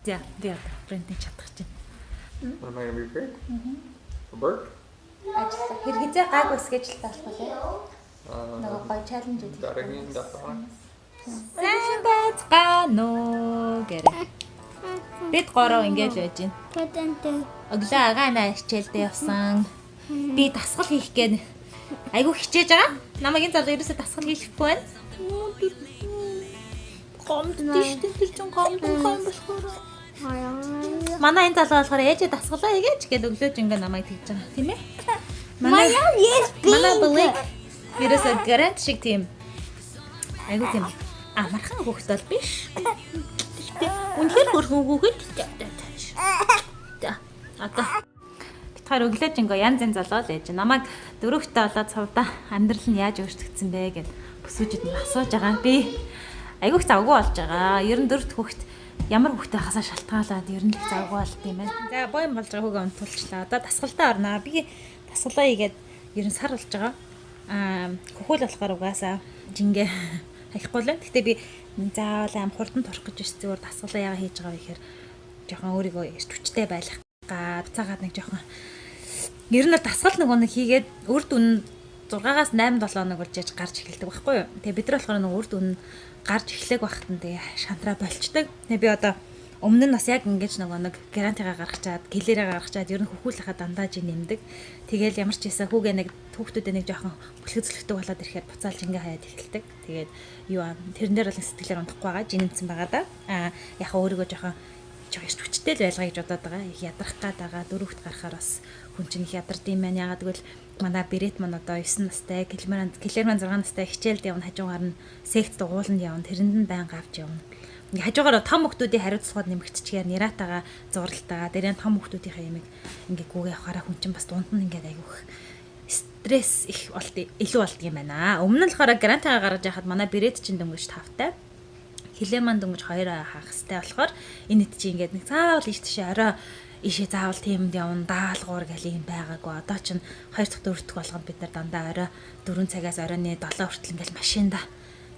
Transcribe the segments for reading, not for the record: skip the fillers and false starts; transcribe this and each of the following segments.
За би одоо брендинг чадах чинь. What am I gonna be paid? For work? Ажил хэрэгцээ гайгүй скежлтэй болох үү? Нөгөө гоё чаленж үү? Дараагийн давтаа. Сайн байцгаана уу гэрэ. Бид гороо ингэж байж байна. Тэдэнтэй. Өглөө агаана хичээлдээ явсан. Би дасгал хийх гээд айгүй хичээж байгаа. Намайг энэ залуу ерөөсөө дасгал хийхгүй байна. Гомд тийш тэр чинь гомд болохоор. Манай энэ залуу болохоор ээжээ дасгалаа хийгээч гээд өглөөж ингээ намайг тэгж байгаа тийм ээ. Манай блэк ерөөсөө гарант шиг тийм айгүй тийм амархан хүүхэд бол биш. Үнэхээр хөрхөн хүүхэд. Одоо битгаар өглөөж ингээ янз янз залуу л ээж. Намайг дөрөвтэй болоод цавда амьдрал нь яаж өөрчлөгдсөн бэ гэд бүсүүжид нь асууж байгаа. Би айгүй их завгүй болж байгаа. 94-т хүүхэд ямар хүүхдээ хасаа шалтгаалаад ер нь л завгүй болт юм байна. За боём болж байгаа хүүгээ унтуулчлаа. Одоо дасгалтаа орноо. Би дасгалаа хийгээд ер нь сар болж байгаа. Хөхөөл болохоор угаасаа жингээ хаяхгүй л. Гэтэ би заавал аим хурдан турах гэж биш зүгээр дасгалаа яага хийж байгаа вэ гэхээр жоохон өөрийгөө эрт хүчтэй байлгах гад цагаад нэг жоохон ер нь дасгал нэг хийгээд үр дүн 6-аас 8-7 хоног болж яж гарч эхэлдэг байхгүй юу. Тэгээ бид нар болохоор нэг үр дүн гарч эхлэх багт нь тэгээ шантраа болчдөг. Тэгээ би одоо өмнө нь бас яг ингэж нэг гарантигаа гаргачаад, гэлээрээ гаргачаад ер нь хөхүүлэхаа дандаа жин нэмдэг. Тэгээл ямар ч ийсэн хүүгээ нэг хүүхдүүдээ нэг жоохон бүлгэцлэгтэй болоод ирэхээр буцаалж ингээ хаяад эхэлдэг. Тэгээд юу тэрэн дээр бол сэтгэлээр унтахгүй байгаа, жин нэмсэн байгаа да. Яг өөрийгөө жоохон хүчтэй л байлгаа гэж бодоод байгаа. Их ядрах гад байгаа. Дөрөвт гарахаар бас хүн чинь их ядард юм байна. Ягаад гэвэл манай Бэрет мань одоо 9 настай, Гэлмеран 6 настай хичээлд явна, хажуугаар нь секц дугууланд явна. Тэрэнд нь байнга авч явна. Ингээ хажуугаар том хүмүүсийн хариуцлагууд нэмэгдчихээр Ниратаага зурлалтаа, дээрээ том хүмүүсийнхээ ямиг ингээ гүгээ авахаараа хүн чинь бас дунд нь ингээ айгүйх стресс их илүү болдго юм байна. Өмнө нь болохоор гарантигаа гаргаж яхад манай Бэрет чинь дөнгөж 5-тай. Хилэман дөнгөж 2 хаах хэвтэй болохоор энэ хэд чи ингээд нэг заавал ийш тийш орой ишээ заавал тиймд явна даалгуур гэл юм байгаагүй. Одоо чинь 2 дахь 4 дахь болгонд бид нар дандаа орой 4 цагаас оройны 7 хүртэл ингээл машинда.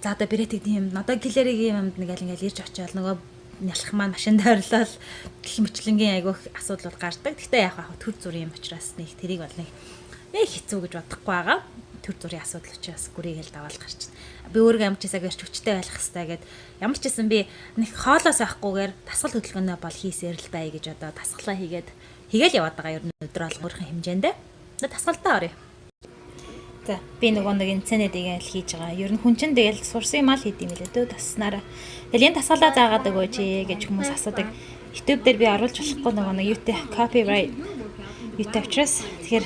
За одоо Бэрэтиг тийм одоо гэлэригийн юмд ингээл ирж очиод нөгөө нялх маань машинд ойрлол гэх мэтлэнгийн айгүйх асуудал бол гардаг. Гэхдээ яг төр зүрийн юм учраас нэг тэрийг бол нэг хэцүү гэж бодохгүй байгаа. Төр зүрийн асуудал учраас гүрийгэл даваал гарч. Би өөрийгөө ямар ч хэсэг гэрч хүчтэй байх хэвээр гээд ямар ч хэсэн би нэг хоолоос авахгүйгээр дасгал хөдөлгөөнөө бол хийсээр л бай гэж одоо дасгалаа хийгээл яваад байгаа ер нь өдөр болгоорхон хэмжээндээ. Дасгалтаа орё. За би нэг энэ цэнэдийг л хийж байгаа. Ер нь хүн чинь тэгэл сурсан юм аа л хийд юм лээ дөө таснараа. Тэгэл энэ дасгалаа заагаад өгөөч гэж хүмүүс асуудаг. YouTube дээр би оруулж болохгүй нэг юутэй copyright юутэй учраас тэгэхээр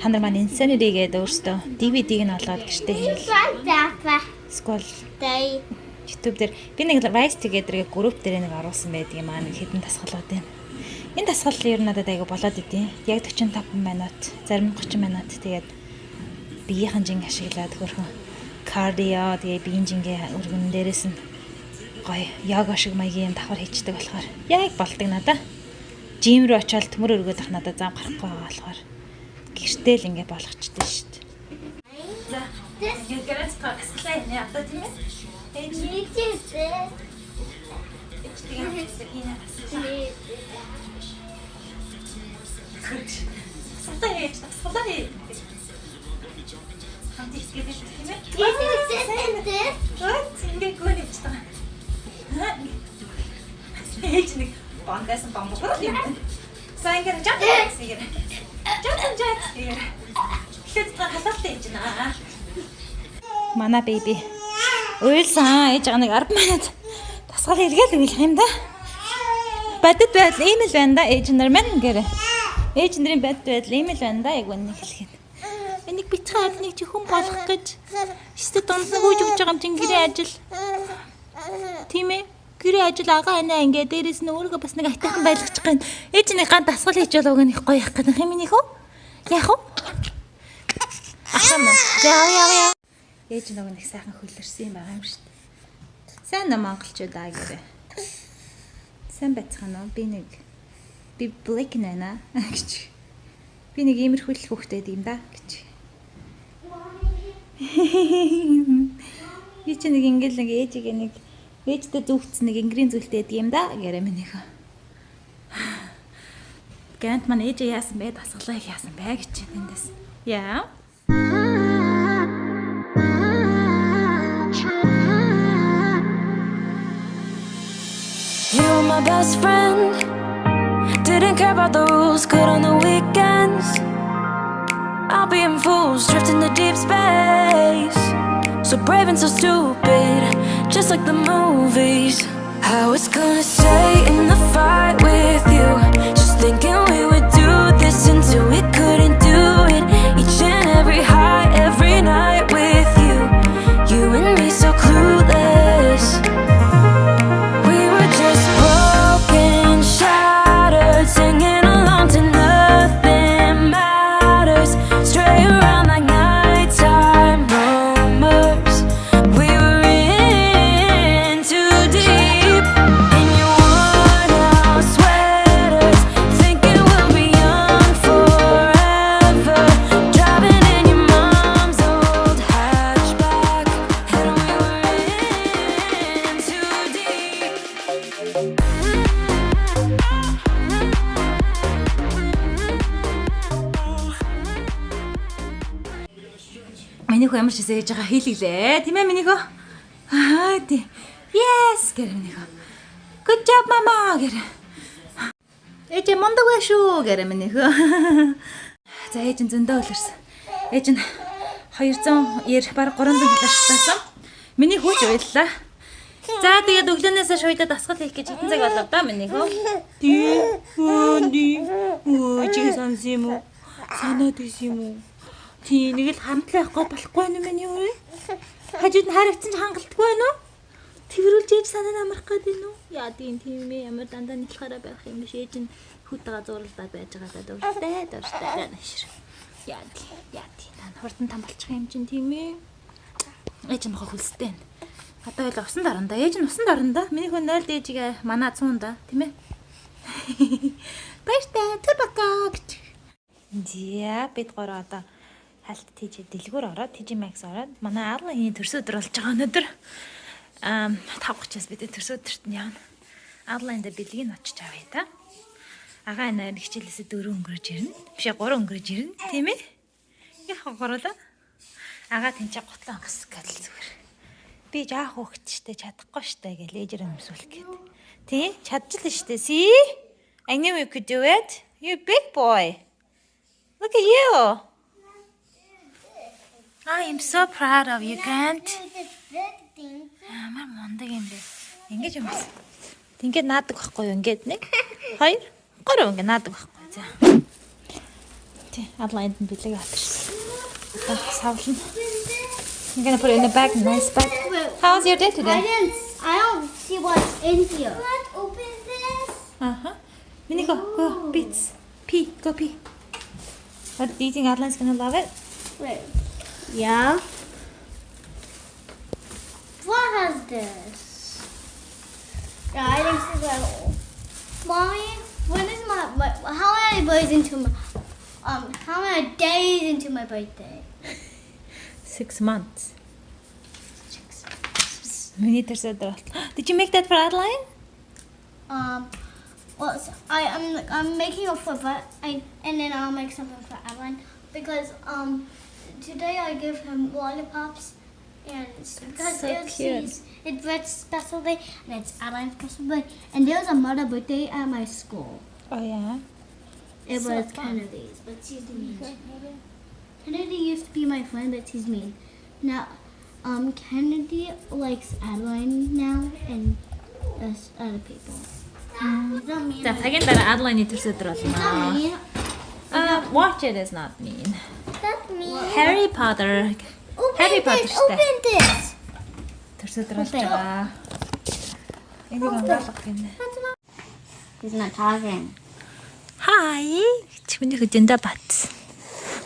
та нар маань Insanity гэдэг өөртөө DVD-г нь олоод гэртээ хийл. Скол YouTube дээр би нэг Rise Together гэх групп дээр нэг оруулсан байдаг юм аа нэг хэдэн дасгалууд байна. Энэ дасгал ер нь надад айгу болоод идэв. Яг 45 минут, зарим 30 минут тэгээд биеийн жин ашиглаад хөрхөн кардио тэгээд биеийн жингээ өргөн дээрээс нь гоё йога шиг маягийн юм давхар хийчдэг болохоор яг болдог надаа. Жим рүү очиод төмөр өргөдөх надад зам гарахгүй байгаа болохоор гэртэл ингээ болгочтой шүү дээ. За, энэ гэрээс тагслаа нэ одоо тийм ээ. Тэдэнтэй. Ингээ гүнэж байгаа. Ээж нэг бандаас бамбугаар юм. Сайн гэр жаа. Тэгэхэд халаалтай хийж байна. Манай беби. Уйлсан ээж нэг 10 минут дасгал эргээл уйлах юм да. Бодит байдал ийм л байна да ээж нар мань гэрэ. Ээж нарын бодит байдал ийм л байна да яг үнэ хэлэхэд. Энийг битгаар нэг жихэн болох гэж өстө дунд нь хөөж өгч байгаа юм чинь гэрээ ажил. Тийм ээ. Гэрээ ажил агаа анаа ингээ дээрээс нь өөрийгөө бас нэг айтайхан байлгачих гэн. Ээж нэг ганц дасгал хийж болоог нэг гоё явах гэдэг юм нэх үү? Яах вэ? Ахаа. Яа. Ээж нэг сайхан хөлөрсөн юм байгаа юм шүү дээ. Сайн на монголчууд аа гэрээ. Сайн байцгаана уу? Би блэк нана гэж. Би нэг иймэрхүү л хөхтэй юм да гэж. Би ч нэг ингээл нэг ээжигээ нэг ээжтэй зүгц нэг ингрийн зүйлтэй байдаг юм да гэрэ минийхөө. Гэнт маань ээжээ яасан бэ? Дасгалаа их яасан бэ гэж эндээс. Яа. You were my best friend. Didn't care about the rules, good on the weekends. I'll be in fools, drifting to deep space. So brave and so stupid, just like the movies. I was gonna stay in the fight with you, just thinking we would do this until we couldn't do it. Each and every high, every night with you. You and me so clueless. We were just broken, shattered, singing along to nothing matters. Stray around like nighttime rumors. We were in too deep. In your worn-out sweaters, thinking we'll be young forever. Driving in your mom's old hatchback, and we were in too deep. Минийхөө ямар ч хэсэж байгаа хийлгэлээ. Тийм ээ минийхөө. Аа тий. Yes гэр минийхөө. Good job mama гэр. Ээж мондог байх шүү гэр минийхөө. За ээж нь зөндөө өлөрсөн. Ээж нь 290 баг 300 кг шатаасан. Миний хүүч уйллаа. За тэгээд өглөөнөөс шуйдаа дасгал хийх гэж хэдэн цаг болов да минийхөө. Тий. Өө чи санс юм уу? Санаад ис юм уу? Тий, нэг л хамтлаа явахгүй болохгүй юм миний өөрөө. Хажууд нь харагцсан ч хангалтгүй байна уу? Тэрүүлж ээж санаа амрах гэдэг нь үү? Яа тийм ээ, ямар дандаа нийлхаараа байх юм биш. Ээж нь хүүтэйгээ зурлаад байж байгаа дуртай нэшэр. Яа тий. Тань хурдан там болчих юм чинь тийм ээ. Ээж нь хол хөлстэй байна. Одоо л усан даранда. Ээж нь усан даранда. Миний хүн 0 дээжигээ манаа 100 да, тийм ээ. Баяртай, түр бака гэж. Зя бид гурав одоо халт тийж дэлгүүр ороод TJ Maxx ороод манай Адлын төрсөн өдөр болж байгаа өнөдөр 5:30-аас бид төрсөн өдөрт нь явна. Адлын дээр бэлгийг очиж авъя та. Агаа энэ хичээлээсээ 4 өнгөрөж ирнэ. Бишээ 3 өнгөрөж ирнэ, тийм ээ? Яах горуулаа. Агаа тэнцээ готлоо ангас гэдэл зүгээр. Би жаах хөөхт штэ чадахгүй штэ гэж лежер өмсүүлэх гээд. Тий? Чадчихлаа штэ. See? I knew you could do it. You big boy. Look at you. I am so proud of you, Grant. Амар мондөг юм бэ. Ингэж юм байна. Ингээд наадаг байхгүй юу? Ингээд 1 2 3 ингээд наадаг байхгүй. За. Тий, адлайнд нь бэлэг атарсан. Савлна. I'm gonna put it in the bag, nice bag. How was your day today? I don't see what's in here. Let's open this. Minnie, go, Beats. Pee, go pee. What do you think Adeline's gonna love it? Wait. Yeah. What has this? Yeah, I think this is like, Mommy, when is how many days into my how many days into my birthday? 6 months. Minnie, did you make that for Adeline? Well, so I'm making a for and then I'll make something for Adeline because today I give him lollipops and because so cute. It's Brett's special day and it's Adeline's special day and there was a mother birthday at my school. Oh yeah. It So was fun. Kennedy's, but she's mean. Kennedy used to be my friend, but she's mean. Now, Kennedy likes Adeline now and us other people. It's not mean. За цагийн дараа Adeline-ийн төрсөн өдөр It's not болно. mean. Watch it is not mean. That's mean. Harry Potter. Harry Potter Open this. төрсөн өдөр болж байгаа. Энийг амгаалах гинэ. He's not talking. Hi. Чиний хөдөндөө бат.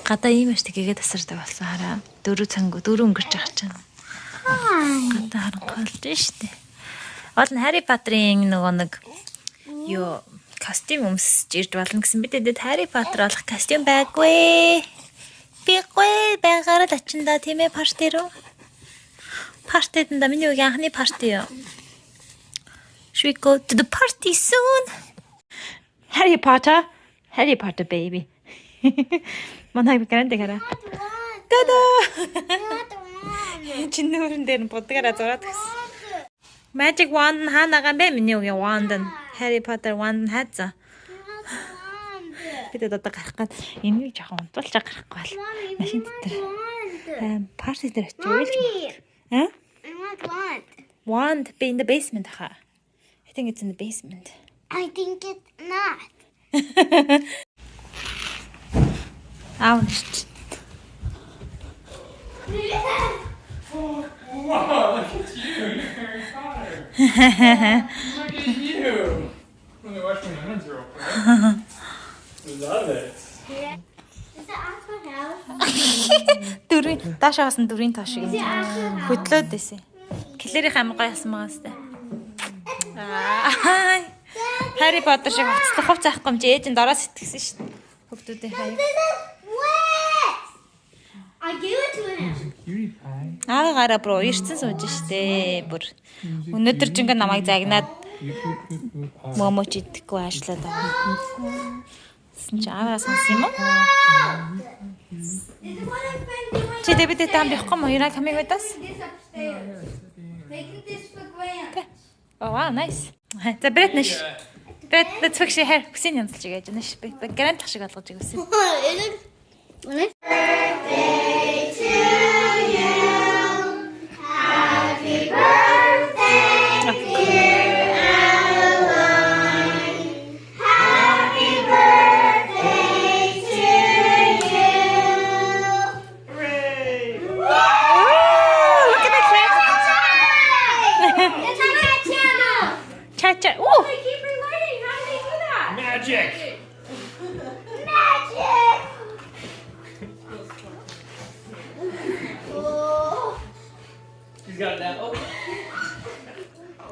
Гадаа ийм ашиг тэгээд тасардаг болсон хараа. 4 өнгөрч байгаа чинь. Hi. Гадаа харанхуулж штэ. Олон Harry Potter-ийн нөгөө нэг юу костюм өмсөж ирж болно гэсэн бид тэдэд Harry Potter болох костюм байггүй. Биггүй байгаар л очиндаа тийм ээ парти руу. Партид энэ миний үеийн анхны парти юу? Should we go to the party soon? Harry Potter, Harry Potter baby. Манай грант гараа. Not one. Тада. Not one. Чинүүрэн дээр нь будгаараа зураад гисэн. Magic wand нь хаана байгаа юм бэ? Миний үгийн wand нь. Harry Potter wand нь хайцаа. Not one. Бид одоо гарах гээд энийг жоохон унтуулж гарахгүй бол. Mommy, Машин we дээр. want wand. Парти дээр очиж уйлж. Mommy, А? I want wand. Wand be in the basement хаа. I think it's in the basement. I think it's not. Аав нэрч. Whoa, look at you. You're Harry Potter. Look at you. Let me wash my hands real quick. Love it. Is it Oxford House? Дөрвийн даашаа басан дөрвийн тоо шиг Is it Oxford House? хөдлөөд байсан. Клэрийн амар гоё ясан байгаа сте. Аа. Harry Potter шиг хоцлох хувц авахгүй юм чи ээж нь дороо сэтгсэн шүү дээ. Хүүхдүүдийн хаяг. What? I gave it to him. Cutie pie. Аагаараа бро ирсэн сууж штэ бүр. Өнөөдөр ч ингээ намайг загнаад момоч идэхгүй аашлаад байгаа. Син ч аваа сонс юм уу? This is what I've been doing. Чи дэбитэ таам бихгүй мó Ира coming with us? This upstairs. Making this for Grant. Oh wow, nice. За брэт нэш. Брэт let's fix your hair. Хүсийн янзлж байгаа нэш. Би грант шиг болгож байгаа үсэн. Чача. Оо. Magic. Oh, He's got that. Oh.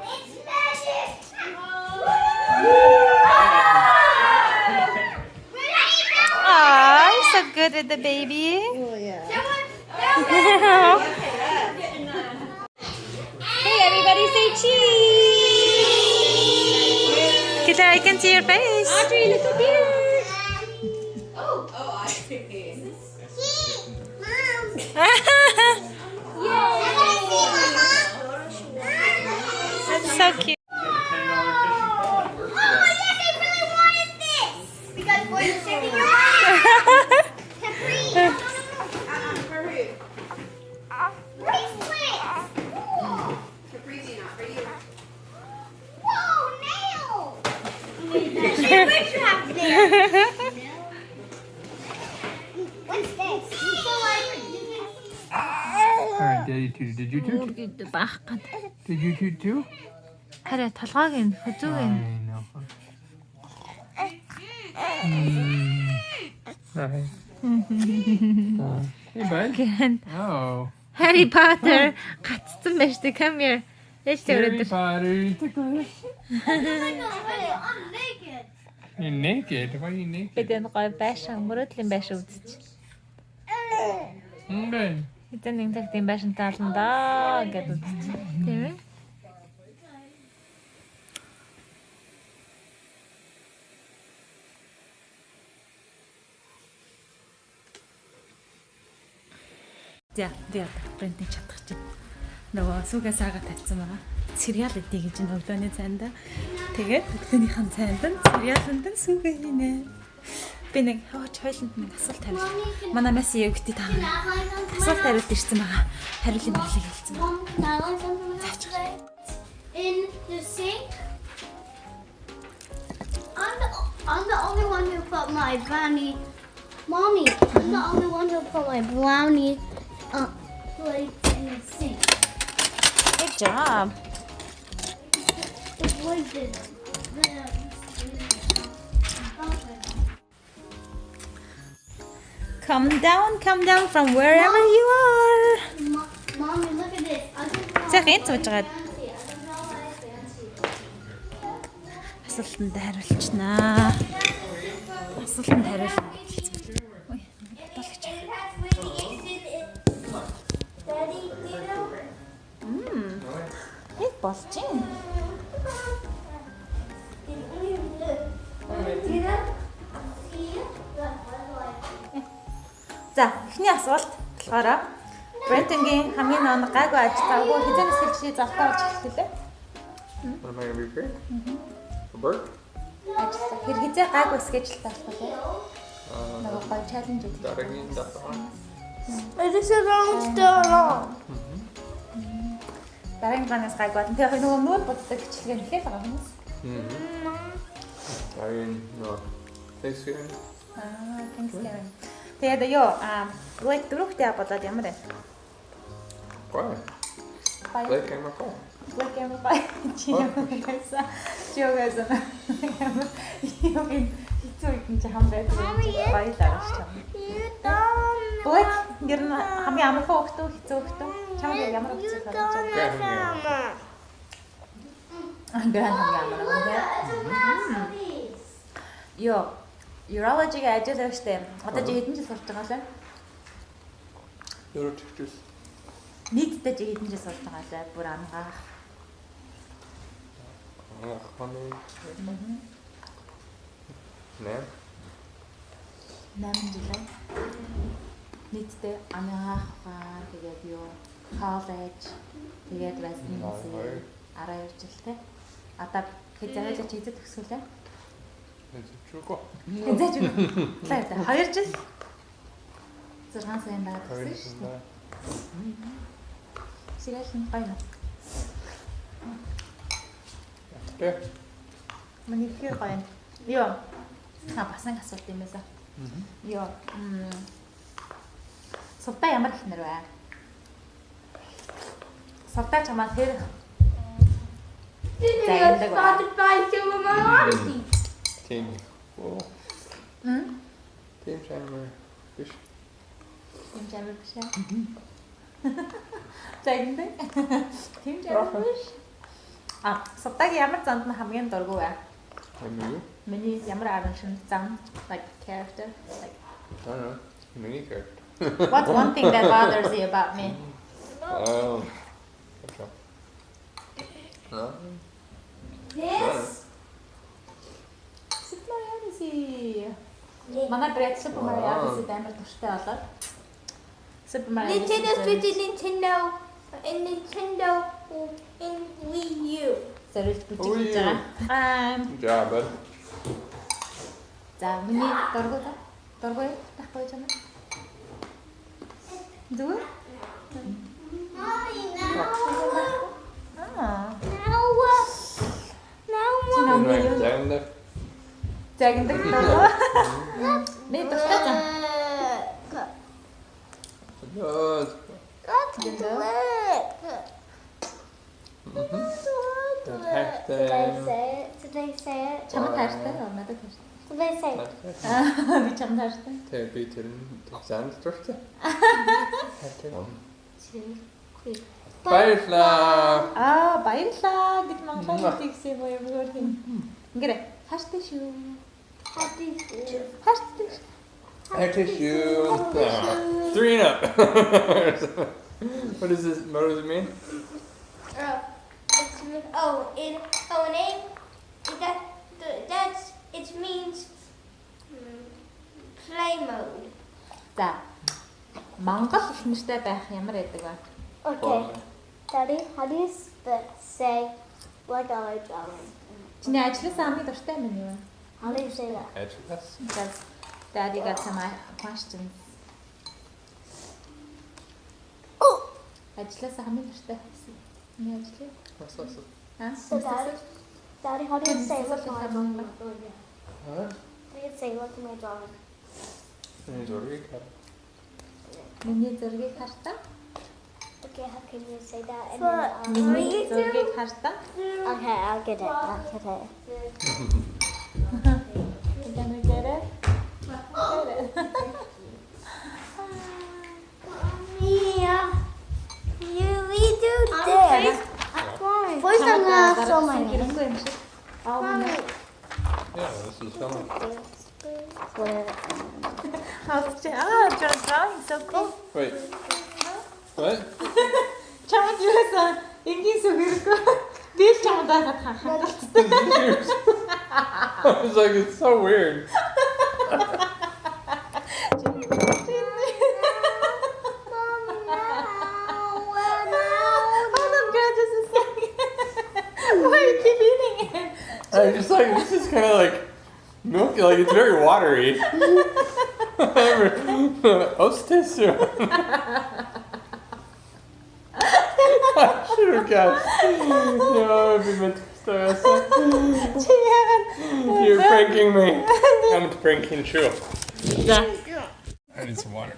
it's magic. Ah, you're so good with the baby. Hey, everybody say cheese. Kita, I can see your face. Audrey, look up here. That's so cute. Oh my yes, I really wanted this. Because we're sitting around. Bracelets. Whoa, nails. Witchcraft there. What's this? So like, All right, Daddy tooted. Did you toot? Good back. Did you toot too? Хараа толгойг нь хөзөөг I нь. know. Hi. Hey, bud. Гэн. Oh. Harry Potter гацсан байж тээ come here. Ээж Harry тэрэг. Potter. Tickle this. I'm naked. You're naked. Why are you naked? Бид энэ гоё байшин мөрөөдлийн байшин үзчих. Okay. Эдэн нэг цаг тийм байшин таална даа гэдэг үзчих. Тийм ээ. За, брендинг чадах чинь. Нөгөө сүгээ саага тавьсан байгаа. Цэриал идэ гэж энэ өглөөний цайнд. Тэгээд өглөөнийхэн цайнд нь цэриаланд нь сүгээ хийнэ. Би нэг хойлонд нэг асуулт тавьлаа. Манай Месси өвгтий таа. Асуулт хариулт ирсэн байгаа. Хариулын мэдлэг хэлсэн. In the sink. I'm the only one who put my brownie. Mommy, I'm the only one who put my brownie plates in the sink. Good job. It's like this. Come down from wherever you are. Mommy, look at this. За гэнц сууж байгаа. Асуултанд хариулчихнаа. Асуултанд хариулна. Ой, болчих. Их болж байна. За, эхний асуулт болохоор Брентонгийн хамгийн оног гайгүй ажиллаагүй хизэнээс хэлжээ завтаа ажиллах хэлээ. What am I gonna be great? A bird? Ажиллаа. Хэрэгцээ гайгүй скежлтэй болох вэ? Нөгөө гоё чаленж үү? Дараагийн давтаа. This is wrong still wrong. Дараагийн ганаас гайгүй болно. Тэгээ нөгөө нүүр боддог хичлэгээ нэхэл байгаа хүмүүс. Дараагийн Thanksgiving. Thanksgiving. Тэгээд ёо Blake дөрөвтэй болоод ямар вэ? Why? Баяр. Blake came up home. Blake ямар баяр. Чиогээс юм хэцүү юм чи хам байдаг юм баялаа гэж чам. Blake гэр нь хамгийн амархан хөхтөө хэцүү хөхтөө чам ямар хэцүү харагдаж байна. Анган хамгийн амархан. Ёо urology-г ажиллаж штэ. Одоо чи хэдэн жил сурч байгаа лээ? Urologist. Нийтдээ чи хэдэн жил сурч байгаа лээ? Бүр ангаах. Näm. 8 жил. Нийтдээ ангаах тэгээд юу college тэгээд residency 12 жилтэй. Одоо хэзээ чи хэзээ төгсгөлээ? Чуко. Хэзээ ч юм. Лаа 2 жил. 6 сарын дараа төгссөн шүү дээ. Сэрэл байна. Тэ. Миний хэр байна. Йоо. Басан асуулт юм байсан. Йоо. Сувтаа ямар их нэр вэ? Сувтаа чамаа тэр Team. Oh. Team Chandler. Fish. Team Chandler биш аа. Загнаа. Team Chandler биш. Сувтаг ямар занд нь хамгийн дургу вэ? Миний ямар арга шин зам like character like I don't know. Mini character. What's one thing that bothers you about me? This. Super Mario Odyssey. Манай брэд Super Mario Odyssey амар турштай болоод Super Mario Nintendo Switch, Nintendo, and Nintendo and Wii U. Зэрэг бичиж байгаа. Good job, bud. За миний дургуй тахгүй юм. Зүг? Chandler. Загиндаг дургуй. Би дуртай зам. Good. Did I say it? Чамд хайртай надад хайртай. Did I say it? Би чамд хайртай. Тэ би тэр занд дуртай. Баярлаа. Баярлаа гэж монголоор хэлсэн юм уу юм. Ингэрэ хайртай шүү. Хайртай. Hayır tissue. 3 and up. What is this? What does it mean? It means play mode. За. Монгол их нэртэй байх ямар байдаг вэ? Okay, Daddy, how do you say like I drawing? Чиний ажлынсан хамгийн дуртай юм юу вэ? How do you say that? Edgeless. Because Daddy got some questions. Ажлынсан хамгийн дуртай байсан. Миний ажил. What's this? So Daddy, how do you say look at my drawing? Huh? How do you say look at my drawing? Ini zorgi kar. Миний зургийг хартаа. Okay, how can you say that? And Миний зургийг хартаа. Okay, I'll get it. I'll get it. You gonna get it? Yeah. We do this. First I'm gonna show my name. Хэрэггүй юм шиг. Mommy. Yeah, this is fun. You're drawing so cool. Wait. What? Чамд юусан энгийн сүгэргүй. Би ч чамд хахах. I was like, it's so weird. just like this is kind of like milky, like it's very watery. Hostess. I should have guessed. No, I'd be meant to start. You're pranking me. I'm pranking too. За. I need some water.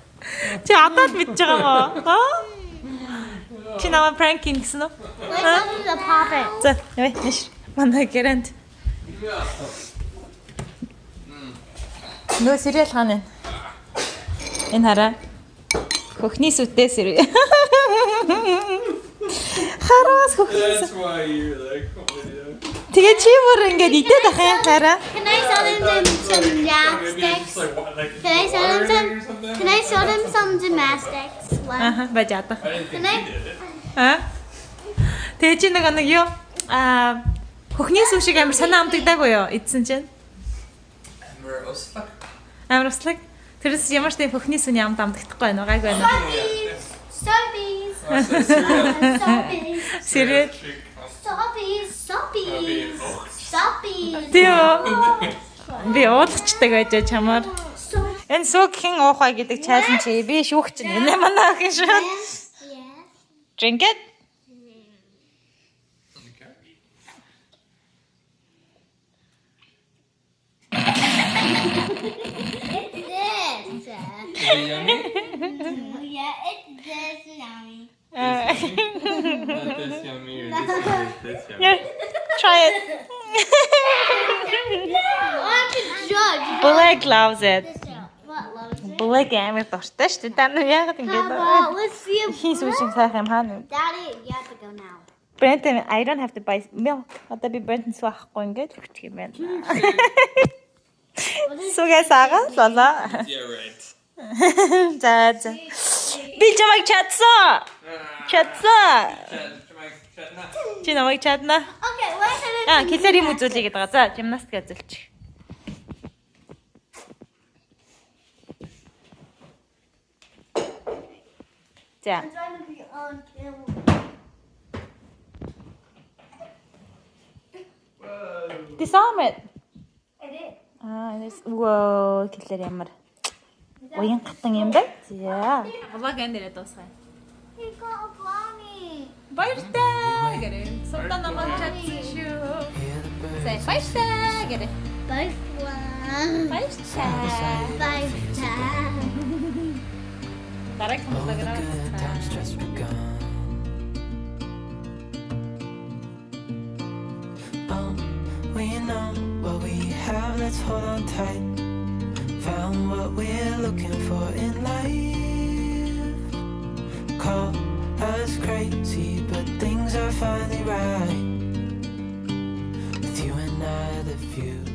Чи одоо л мэдж байгаа мó? Чи намайг pranking гэсэн үү? Let's go to the puppet. За, яваа нэш. Манай гэрэнт. Нөө сэрэл хаана вэ? Энэ хараа. Хөхний сүтээ сэрвэ. Хараас хөхний. That's why you're like. Тэгээ чи бүр ингэж идээд ах юм хараа. Can I show them some gymnastics? Can I show them some? Can I show them some gymnastics? One. Байж ада. Can I? Тэгээ чи нэг юу? Хөхний сүв шиг амар санаа амтагдаагүй юу? Идсэн чинь. Амар услаг. Тэрс ямар ч тийм хөхний сүний амт амтагдахгүй байна. Гайгүй байна. Stoppies. Сэрэл. Stoppies. Тэo. Би уулзчдаг байж чамаар. Энэ сүг хэн уух вэ гэдэг чаленж чи би шүүх чинь энэ манай охин шүү. Yes. Drink it. It's this. Is it yummy? Yeah, it's this yummy. Not this yummy or this yummy. Yeah. Try it. I'm the judge. Black loves it. What loves it? Black амар дуртай шүү дээ. Та нар яагаад ингэж Let's see if хин сүшин сайхан юм хаана? Daddy, you have to go now. Brenton, I don't have to buy milk. Одоо би Brenton суахгүй ингэж өгчих юм байна. Сугаас агаа лолоо. Yeah, right. За. Би чамайг чадсан. Чадсан. Чи намайг чадна. Okay, let's have it. Килэр юм үзүүлье гэдэг. За, гимнастик үзүүлчих. За. I'm trying to be on camera. Disarm it. I did. This wow, килэр ямар. Уян гатан юм бэ? За. Влог энэ дээрээ дуусгая. He got a brownie. Баяртай гэрээ. Сумдаа намайг чадсан шүү. Сэй баяртай гэрээ. Bye. Баяртай. Bye. Дараагийн влогоор We know what we have, let's hold on tight. Found what we're looking for in life. Call us crazy, but things are finally right. With you and I, the future